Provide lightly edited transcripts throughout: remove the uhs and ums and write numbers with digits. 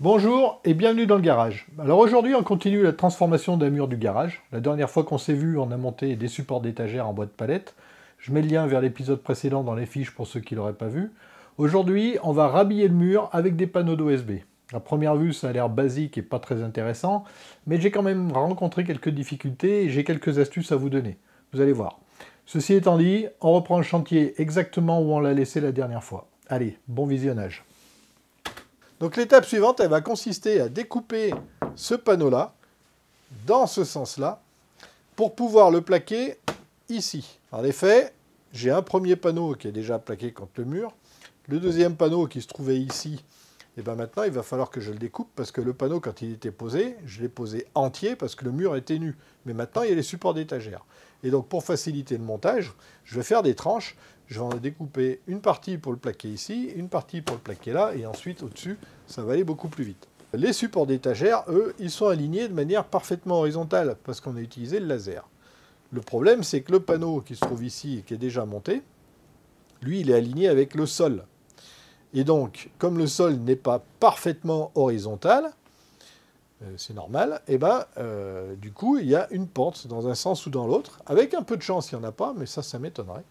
Bonjour et bienvenue dans le garage. Alors aujourd'hui on continue la transformation d'un mur du garage. La dernière fois qu'on s'est vu on a monté des supports d'étagères en bois de palette. Je mets le lien vers l'épisode précédent dans les fiches pour ceux qui ne l'auraient pas vu. Aujourd'hui on va rhabiller le mur avec des panneaux d'OSB. À première vue ça a l'air basique et pas très intéressant, mais j'ai quand même rencontré quelques difficultés et j'ai quelques astuces à vous donner. Vous allez voir. Ceci étant dit, on reprend le chantier exactement où on l'a laissé la dernière fois. Allez, bon visionnage. Donc l'étape suivante, elle va consister à découper ce panneau-là, dans ce sens-là, pour pouvoir le plaquer ici. En effet, j'ai un premier panneau qui est déjà plaqué contre le mur. Le deuxième panneau qui se trouvait ici, et bien maintenant il va falloir que je le découpe parce que le panneau, quand il était posé, je l'ai posé entier parce que le mur était nu. Mais maintenant il y a les supports d'étagères. Et donc pour faciliter le montage, je vais faire des tranches. Je vais en découper une partie pour le plaquer ici, une partie pour le plaquer là, et ensuite au-dessus, ça va aller beaucoup plus vite. Les supports d'étagères, eux, ils sont alignés de manière parfaitement horizontale, parce qu'on a utilisé le laser. Le problème, c'est que le panneau qui se trouve ici et qui est déjà monté, lui, il est aligné avec le sol. Et donc, comme le sol n'est pas parfaitement horizontal, c'est normal, et du coup, il y a une pente dans un sens ou dans l'autre, avec un peu de chance, il n'y en a pas, mais ça m'étonnerait.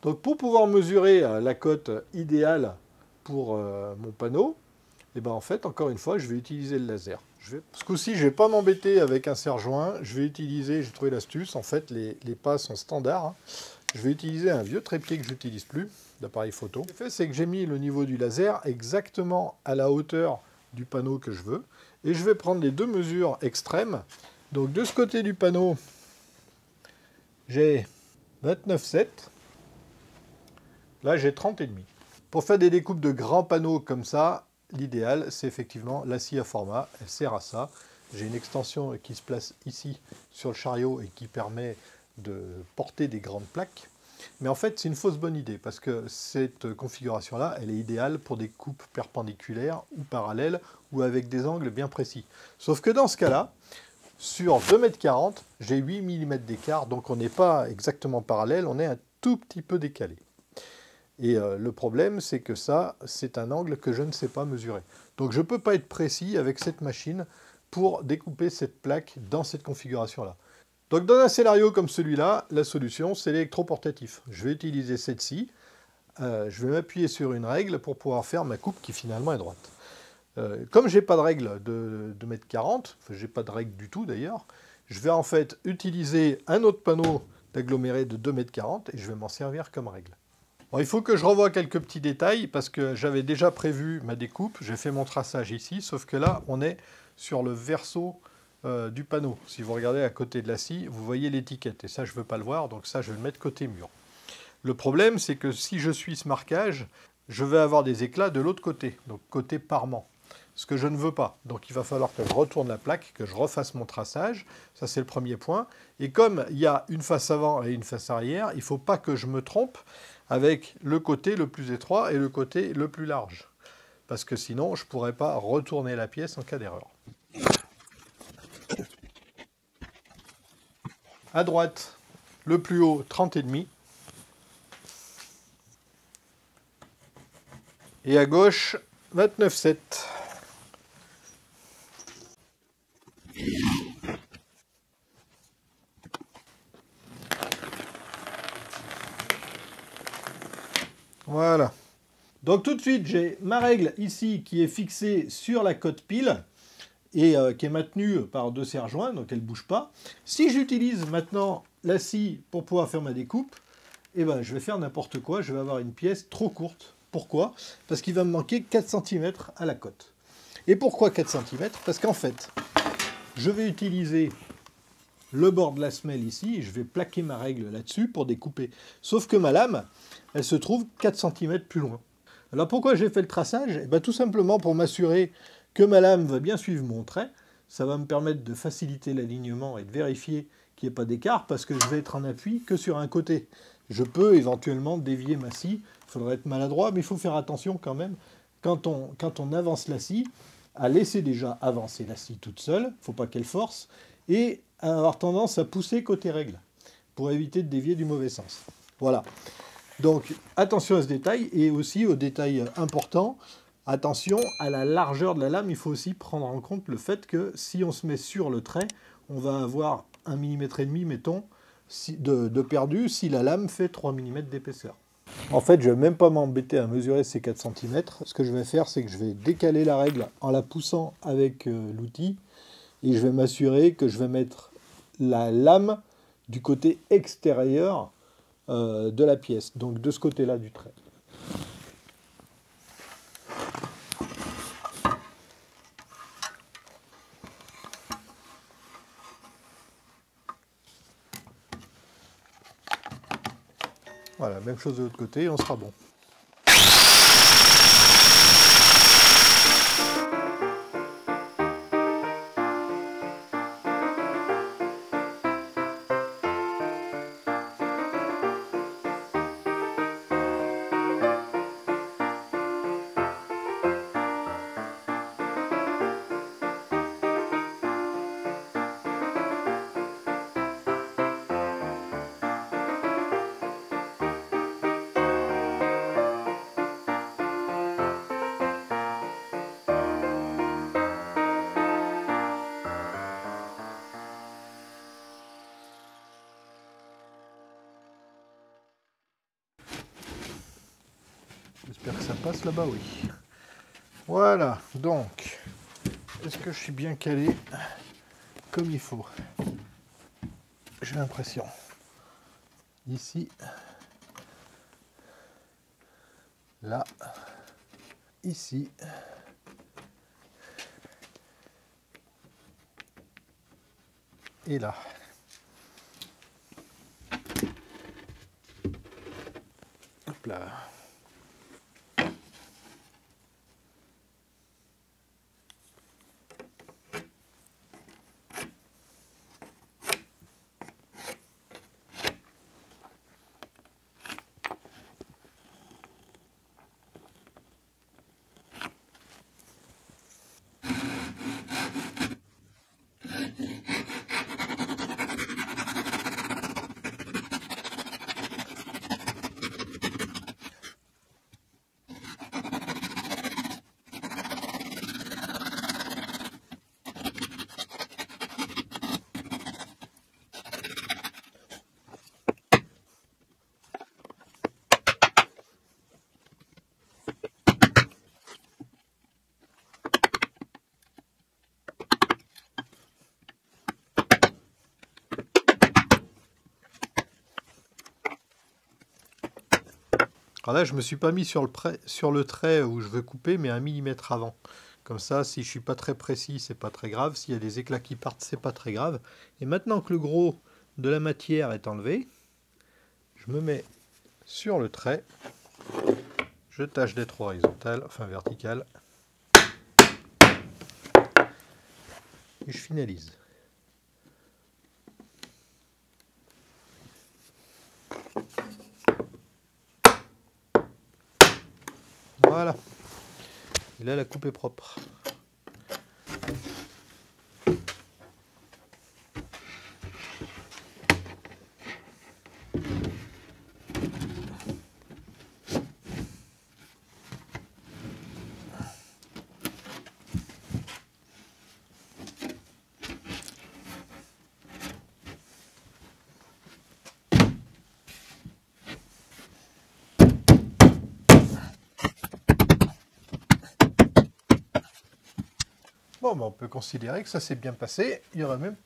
Donc pour pouvoir mesurer la cote idéale pour mon panneau, en fait, encore une fois, je vais utiliser le laser. Ce coup-ci, je ne vais pas m'embêter avec un serre-joint. Je vais utiliser, j'ai trouvé l'astuce, en fait, les pas sont standards. Hein. Je vais utiliser un vieux trépied que je n'utilise plus, d'appareil photo. Ce que j'ai fait, c'est que j'ai mis le niveau du laser exactement à la hauteur du panneau que je veux. Et je vais prendre les deux mesures extrêmes. Donc de ce côté du panneau, j'ai 29,7. Là, j'ai 30,5. Pour faire des découpes de grands panneaux comme ça, l'idéal, c'est effectivement la scie à format. Elle sert à ça. J'ai une extension qui se place ici sur le chariot et qui permet de porter des grandes plaques. Mais en fait, c'est une fausse bonne idée parce que cette configuration-là, elle est idéale pour des coupes perpendiculaires ou parallèles ou avec des angles bien précis. Sauf que dans ce cas-là, sur 2,40 m, j'ai 8 mm d'écart, donc on n'est pas exactement parallèle, on est un tout petit peu décalé. Et le problème, c'est que ça, c'est un angle que je ne sais pas mesurer. Donc je ne peux pas être précis avec cette machine pour découper cette plaque dans cette configuration-là. Donc dans un scénario comme celui-là, la solution, c'est l'électroportatif. Je vais utiliser cette scie, je vais m'appuyer sur une règle pour pouvoir faire ma coupe qui finalement est droite. Comme je n'ai pas de règle de 2,40 m, enfin je n'ai pas de règle du tout d'ailleurs, je vais en fait utiliser un autre panneau d'aggloméré de 2,40 m et je vais m'en servir comme règle. Bon, il faut que je revoie quelques petits détails parce que j'avais déjà prévu ma découpe, j'ai fait mon traçage ici, sauf que là on est sur le verso du panneau. Si vous regardez à côté de la scie, vous voyez l'étiquette et ça je ne veux pas le voir, donc ça je vais le mettre côté mur. Le problème c'est que si je suis ce marquage, je vais avoir des éclats de l'autre côté, donc côté parement. Ce que je ne veux pas. Donc il va falloir que je retourne la plaque, que je refasse mon traçage. Ça c'est le premier point. Et comme il y a une face avant et une face arrière, il ne faut pas que je me trompe avec le côté le plus étroit et le côté le plus large. Parce que sinon, je ne pourrais pas retourner la pièce en cas d'erreur. À droite, le plus haut, 30,5. Et à gauche, 29,7. Voilà. Donc tout de suite, j'ai ma règle ici qui est fixée sur la cote pile et qui est maintenue par deux serre-joints, donc elle ne bouge pas. Si j'utilise maintenant la scie pour pouvoir faire ma découpe, je vais faire n'importe quoi, je vais avoir une pièce trop courte. Pourquoi? Parce qu'il va me manquer 4 cm à la cote. Et pourquoi 4 cm? Parce qu'en fait, je vais utiliser le bord de la semelle ici, et je vais plaquer ma règle là-dessus pour découper. Sauf que ma lame, elle se trouve 4 cm plus loin. Alors pourquoi j'ai fait le traçage? Tout simplement pour m'assurer que ma lame va bien suivre mon trait. Ça va me permettre de faciliter l'alignement et de vérifier qu'il n'y ait pas d'écart, parce que je vais être en appui que sur un côté. Je peux éventuellement dévier ma scie, il faudrait être maladroit, mais il faut faire attention quand même, quand on avance la scie, à laisser déjà avancer la scie toute seule, il ne faut pas qu'elle force, et à avoir tendance à pousser côté règle, pour éviter de dévier du mauvais sens. Voilà. Donc attention à ce détail, et aussi au détail important, Attention, à la largeur de la lame, il faut aussi prendre en compte le fait que si on se met sur le trait, on va avoir 1,5 mm, mettons, de perdu si la lame fait 3 mm d'épaisseur. En fait, je ne vais même pas m'embêter à mesurer ces 4 cm. Ce que je vais faire, c'est que je vais décaler la règle en la poussant avec l'outil et je vais m'assurer que je vais mettre la lame du côté extérieur de la pièce, donc de ce côté-là du trait. Voilà, même chose de l'autre côté, on sera bon. J'espère que ça passe là-bas, oui. Voilà, donc, est-ce que je suis bien calé comme il faut? J'ai l'impression. Ici, là, ici, et là. Hop là. Alors là, je ne me suis pas mis sur le trait où je veux couper, mais 1 mm avant. Comme ça, si je ne suis pas très précis, c'est pas très grave. S'il y a des éclats qui partent, c'est pas très grave. Et maintenant que le gros de la matière est enlevé, je me mets sur le trait. Je tâche d'être horizontal, enfin vertical. Et je finalise. Voilà. Et là, la coupe est propre. Bon, ben on peut considérer que ça s'est bien passé. Il n'y aura même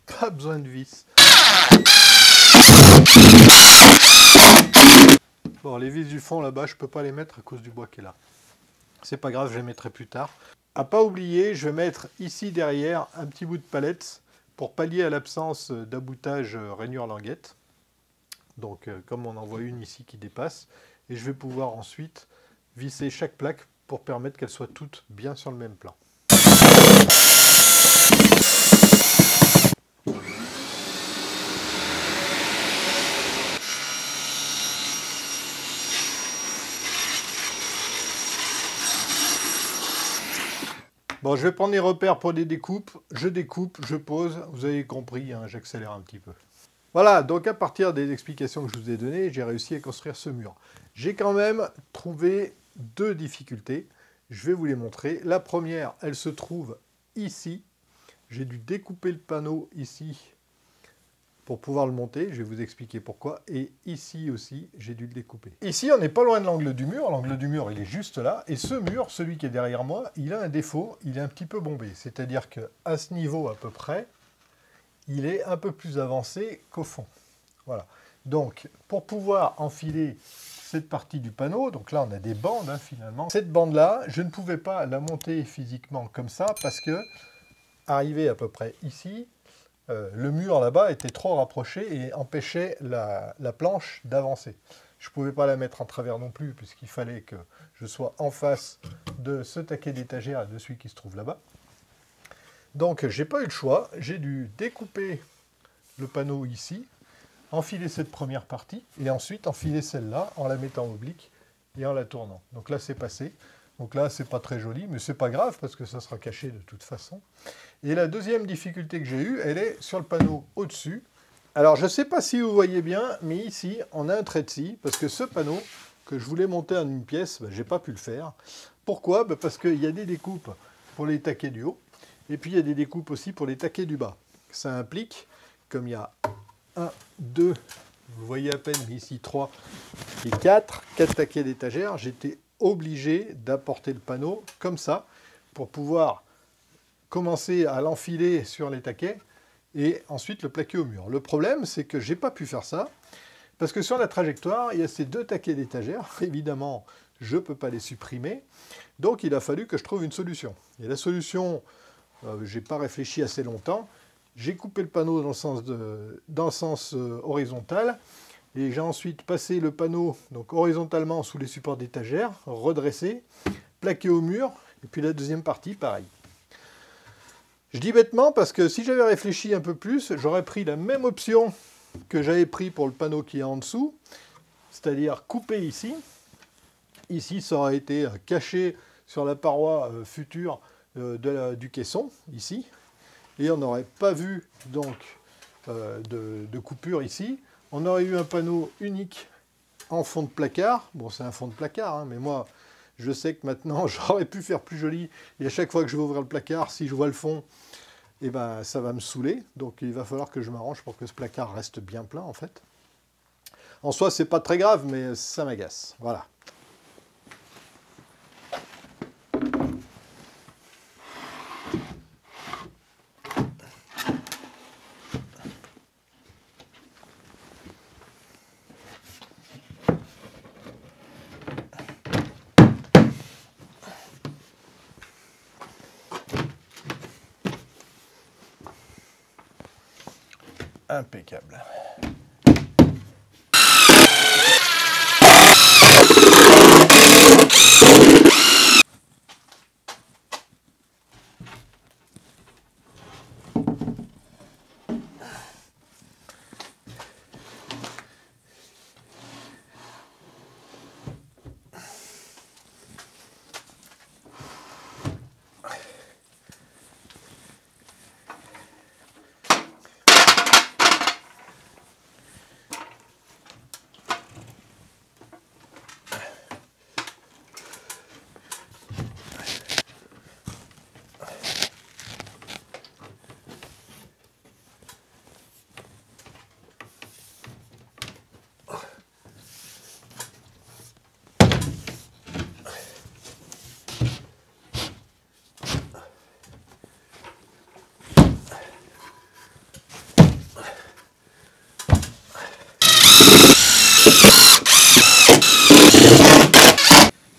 pas besoin de vis. Bon, les vis du fond là-bas, je peux pas les mettre à cause du bois qui est là. C'est pas grave, je les mettrai plus tard. À pas oublier, je vais mettre ici derrière un petit bout de palette pour pallier à l'absence d'aboutage rainure languette. Donc comme on en voit une ici qui dépasse, et je vais pouvoir ensuite visser chaque plaque pour permettre qu'elles soient toutes bien sur le même plan. Bon, je vais prendre les repères pour des découpes. Je découpe, je pose. Vous avez compris, hein, j'accélère un petit peu. Voilà, donc à partir des explications que je vous ai données, j'ai réussi à construire ce mur. J'ai quand même trouvé deux difficultés. Je vais vous les montrer. La première, elle se trouve ici. J'ai dû découper le panneau ici pour pouvoir le monter. Je vais vous expliquer pourquoi. Et ici aussi, j'ai dû le découper. Ici, on n'est pas loin de l'angle du mur. L'angle du mur, il est juste là. Et ce mur, celui qui est derrière moi, il a un défaut. Il est un petit peu bombé. C'est-à-dire qu'à ce niveau à peu près, il est un peu plus avancé qu'au fond. Voilà. Donc, pour pouvoir enfiler cette partie du panneau, donc là on a des bandes hein, finalement. Cette bande-là, je ne pouvais pas la monter physiquement comme ça parce que, arrivé à peu près ici, le mur là-bas était trop rapproché et empêchait la planche d'avancer. Je ne pouvais pas la mettre en travers non plus puisqu'il fallait que je sois en face de ce taquet d'étagère et de celui qui se trouve là-bas. Donc j'ai pas eu le choix, j'ai dû découper le panneau ici, enfiler cette première partie, et ensuite enfiler celle-là en la mettant oblique et en la tournant. Donc là, c'est passé. Donc là, c'est pas très joli, mais c'est pas grave, parce que ça sera caché de toute façon. Et la deuxième difficulté que j'ai eue, elle est sur le panneau au-dessus. Alors, je ne sais pas si vous voyez bien, mais ici, on a un trait de scie, parce que ce panneau, que je voulais monter en une pièce, j'ai pas pu le faire. Pourquoi? Parce qu'il y a des découpes pour les taquets du haut, et puis il y a des découpes aussi pour les taquets du bas. Ça implique, comme il y a 1, 2, vous voyez à peine, mais ici 3 et 4 taquets d'étagère, j'étais obligé d'apporter le panneau comme ça pour pouvoir commencer à l'enfiler sur les taquets et ensuite le plaquer au mur. Le problème, c'est que j'ai pas pu faire ça parce que sur la trajectoire, il y a ces 2 taquets d'étagère. Évidemment, je ne peux pas les supprimer. Donc, il a fallu que je trouve une solution. Et la solution, je n'ai pas réfléchi assez longtemps. J'ai coupé le panneau dans le sens horizontal et j'ai ensuite passé le panneau donc horizontalement sous les supports d'étagère, redressé, plaqué au mur, et puis la deuxième partie, pareil. Je dis bêtement parce que si j'avais réfléchi un peu plus, j'aurais pris la même option que j'avais pris pour le panneau qui est en dessous, c'est-à-dire couper ici. Ici, ça aurait été caché sur la paroi future du caisson, ici. Et on n'aurait pas vu donc de coupure ici. On aurait eu un panneau unique en fond de placard. Bon, c'est un fond de placard, hein, mais moi, je sais que maintenant, j'aurais pu faire plus joli. Et à chaque fois que je vais ouvrir le placard, si je vois le fond, eh ben, ça va me saouler. Donc, il va falloir que je m'arrange pour que ce placard reste bien plein, en fait. En soi, c'est pas très grave, mais ça m'agace. Voilà. Impeccable.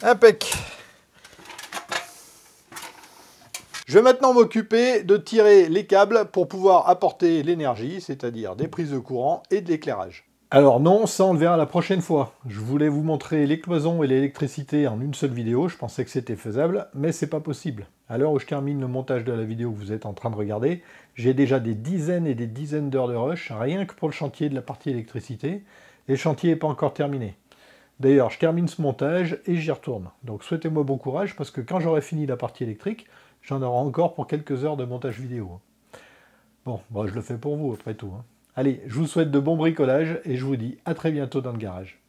Impec. Je vais maintenant m'occuper de tirer les câbles pour pouvoir apporter l'énergie, c'est-à-dire des prises de courant et de l'éclairage. Alors non, ça on le verra la prochaine fois. Je voulais vous montrer les cloisons et l'électricité en une seule vidéo, je pensais que c'était faisable, mais c'est pas possible. À l'heure où je termine le montage de la vidéo que vous êtes en train de regarder, j'ai déjà des dizaines et des dizaines d'heures de rush, rien que pour le chantier de la partie électricité, et le chantier n'est pas encore terminé. D'ailleurs, je termine ce montage et j'y retourne. Donc souhaitez-moi bon courage, parce que quand j'aurai fini la partie électrique, j'en aurai encore pour quelques heures de montage vidéo. Bon, je le fais pour vous après tout. Allez, je vous souhaite de bons bricolages et je vous dis à très bientôt dans le garage.